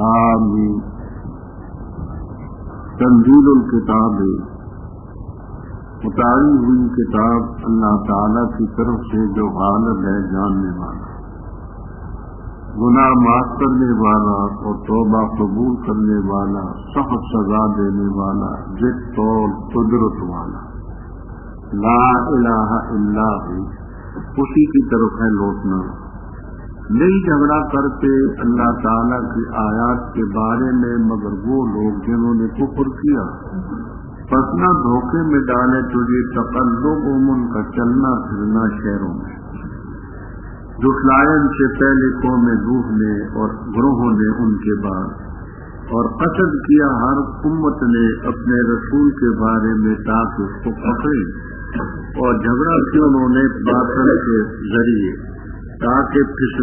آمین۔ تنزیل الکتاب، اتاری ہوئی کتاب اللہ تعالی کی طرف سے جو غالب ہے، جاننے والا، گناہ معاف کرنے والا اور توبہ قبول کرنے والا، سخت سزا دینے والا، جت اور قدرت والا، لا الہ الا ہو، اسی کی طرف ہے لوٹنا۔ نہیں جھگڑا کرتے اللہ تعالیٰ کی آیات کے بارے میں مگر وہ لوگ جنہوں نے کفر کیا، پس نہ دھوکے میں ڈالے تجھے تقلبہم، ان کا چلنا پھرنا شہروں میں، جھٹلائے ان سے پہلے قوم نوح نے اور گروہوں نے ان کے بعد، اور قصد کیا ہر امت نے اپنے رسول کے بارے میں تاکہ اس کو پکڑے، اور جھگڑا کیا انہوں نے باطل کے ذریعے تاکہ پھسلا